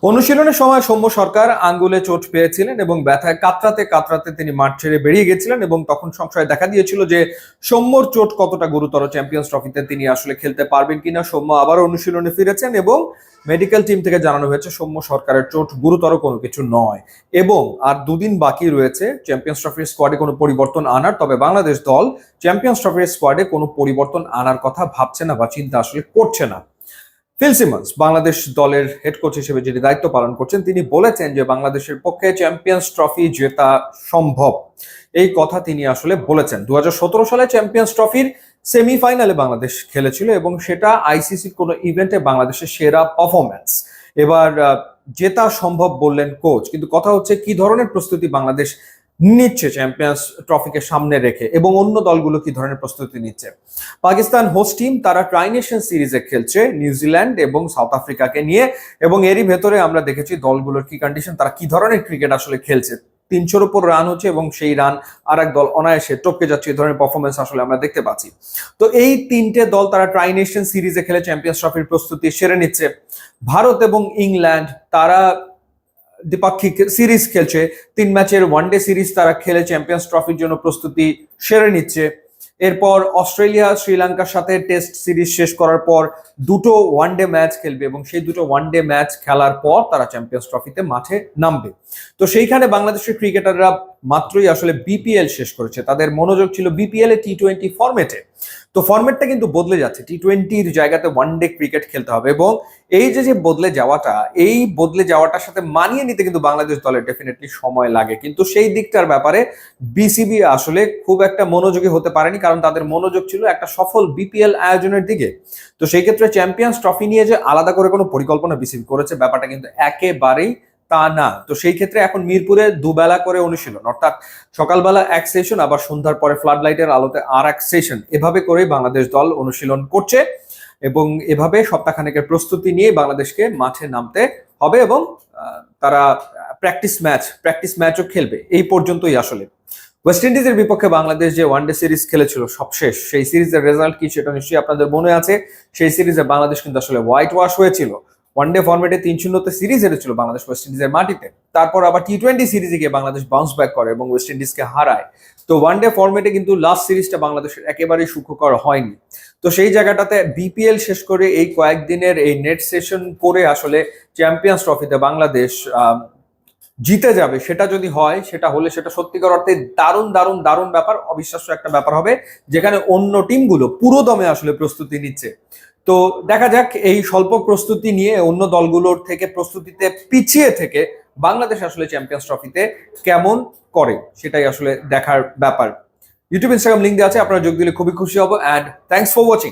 অনুশীলনের সময় সৌম্য সরকার আঙ্গুলে চোট পেয়েছিলেন এবং ব্যথায় কাতরাতে কাতরাতে তিনি মাঠ ছেড়ে বেরিয়ে গেছিলেন এবং তখন সংশয় দেখা দিয়েছিল যে সৌম্যর চোট কতটা গুরুতর, চ্যাম্পিয়ন্স ট্রফিতে তিনি আসলে খেলতে পারবেন কিনা। সৌম্য আবার অনুশীলনে ফিরেছেন এবং মেডিকেল টিম থেকে জানানো হয়েছে সৌম্য সরকারের চোট গুরুতর কোনো কিছু নয় এবং আর দুদিন বাকি রয়েছে চ্যাম্পিয়ন্স ট্রফির স্কোয়াডে কোনো পরিবর্তন আনার। তবে বাংলাদেশ দল চ্যাম্পিয়ন্স ট্রফির স্কোয়াডে কোনো পরিবর্তন আনার কথা ভাবছে না বা চিন্তা আসলে করছে না। ফিল সিমন্স বাংলাদেশ দলের হেড কোচ হিসেবে যিনি দায়িত্ব পালন করছেন, তিনি বলেছেন যে বাংলাদেশের পক্ষে চ্যাম্পিয়ন্স ট্রফি জেতা সম্ভব। এই কথা তিনি আসলে বলেছেন। 2017 সালে চ্যাম্পিয়ন্স ট্রফির সেমিফাইনালে বাংলাদেশ খেলেছিল এবং সেটা আইসিসির কোনো ইভেন্টে বাংলাদেশের সেরা পারফরম্যান্স। এবার জেতা সম্ভব বললেন কোচ, কিন্তু কথা হচ্ছে কি ধরনের প্রস্তুতি বাংলাদেশ নিচ্ছে চ্যাম্পিয়ন্স ট্রফিকে সামনে রেখে এবং অন্য দলগুলো কি ধরনের প্রস্তুতি নিচ্ছে। পাকিস্তান হোস্ট টিম, তারা ট্রাই নেশন সিরিজে খেলছে নিউজিল্যান্ড এবং সাউথ আফ্রিকাকে নিয়ে এবং এরই ভেতরে আমরা দেখেছি দলগুলোর কি কন্ডিশন, তারা কি ধরনের ক্রিকেট আসলে খেলছে। 300-র উপর রান হচ্ছে এবং সেই রান আর এক দল অনায়াসে টপকে যাচ্ছে, এই ধরনের পারফরমেন্স আসলে আমরা দেখতে পাচ্ছি। তো এই তিনটে দল তারা ট্রাই নেশন সিরিজে খেলে চ্যাম্পিয়ন্স ট্রফির প্রস্তুতি সেরে নিচ্ছে। ভারত এবং ইংল্যান্ড তারা দ্বিপাক্ষিক সিরিজ খেলছে, 3 ম্যাচের ওয়ানডে সিরিজ তারা খেলে চ্যাম্পিয়ন্স ট্রফির জন্য প্রস্তুতি সেরে নিচ্ছে। এরপর অস্ট্রেলিয়া শ্রীলঙ্কার সাথে টেস্ট সিরিজ শেষ করার পর দুটো ওয়ানডে ম্যাচ খেলবে এবং সেই দুটো ওয়ানডে ম্যাচ খেলার পর তারা চ্যাম্পিয়ন্স ট্রফিতে মাঠে নামবে। তো সেইখানে বাংলাদেশের ক্রিকেটাররা মাত্রই আসলে বিপিএল শেষ করেছে, তাদের মনোযোগ ছিল বিপিএল এ টি20 ফরম্যাটে। তো ফরম্যাটটা কিন্তু বদলে যাচ্ছে, টি20-র জায়গাতে ওয়ানডে ক্রিকেট খেলতে হবে এবং এই যে বদলে যাওয়াটা, এই বদলে যাওয়াটার সাথে মানিয়ে নিতে কিন্তু বাংলাদেশ দলের ডেফিনেটলি সময় লাগে, কিন্তু সেই দিকটার ব্যাপারে বিসিবি আসলে খুব একটা মনোযোগী হতে পারেনি, কারণ তাদের মনোযোগ ছিল একটা সফল বিপিএল আয়োজনের দিকে। তো সেই ক্ষেত্রে চ্যাম্পিয়ন্স ট্রফি নিয়ে যে আলাদা করে কোনো পরিকল্পনা বিসিবি করেছে, ব্যাপারটা কিন্তু একেবারেই তা না। তো সেই ক্ষেত্রে এখন মিরপুরে দুবেলা করে অনুশীলন, অর্থাৎ সকালবেলা এক সেশন, আবার সন্ধ্যার পরে ফ্লাড লাইটের আলোতে আর এক সেশন, এভাবে করেই বাংলাদেশ দল অনুশীলন করছে এবং এভাবে সপ্তাহখানেকের প্রস্তুতি নিয়ে বাংলাদেশকে মাঠে নামতে হবে এবং তারা প্র্যাকটিস ম্যাচও খেলবে। এই পর্যন্তই আসলে। ওয়েস্ট ইন্ডিজের বিপক্ষে বাংলাদেশ যে ওয়ানডে সিরিজ খেলেছিল সবশেষ, সেই সিরিজের রেজাল্ট কি সেটা নিশ্চয়ই আপনাদের মনে আছে। সেই সিরিজে বাংলাদেশ কিন্তু আসলে হোয়াইট ওয়াশ হয়েছিল। ওয়ানডে ফরম্যাটে 3-0 সিরিজ হেরেছিল বাংলাদেশ ওয়েস্ট ইন্ডিজের মাটিতে। তারপর আবার টি20 সিরিজে গিয়ে বাংলাদেশ বাউন্স ব্যাক করে এবং ওয়েস্ট ইন্ডিজকে হারায়। তো ওয়ানডে ফরম্যাটে কিন্তু লাস্ট সিরিজটা বাংলাদেশের একেবারেই সুখকর হয়নি। তো সেই জায়গাটাতে বিপিএল শেষ করে এই কয়েকদিনের এই নেট সেশন করে আসলে চ্যাম্পিয়ন্স ট্রফিতে বাংলাদেশ জিতে যাবে, সেটা যদি হয়, সেটা হলে সেটা সত্যিকার অর্থে দারুণ দারুণ দারুণ ব্যাপার, অবিশ্বাস্য একটা ব্যাপার হবে, যেখানে অন্য টিমগুলো পুরো দমে আসলে প্রস্তুতি নিচ্ছে। তো দেখা যাক এই স্বল্প প্রস্তুতি নিয়ে অন্য দলগুলোর থেকে প্রস্তুতিতে পিছিয়ে থেকে বাংলাদেশ আসলে চ্যাম্পিয়ন্স ট্রফিতে কেমন করে, সেটাই আসলে দেখার ব্যাপার। ইউটিউব ইনস্টাগ্রাম লিঙ্ক দেওয়া আছে, আপনারা যোগ দিলে খুবই খুশি হব। And thanks for watching.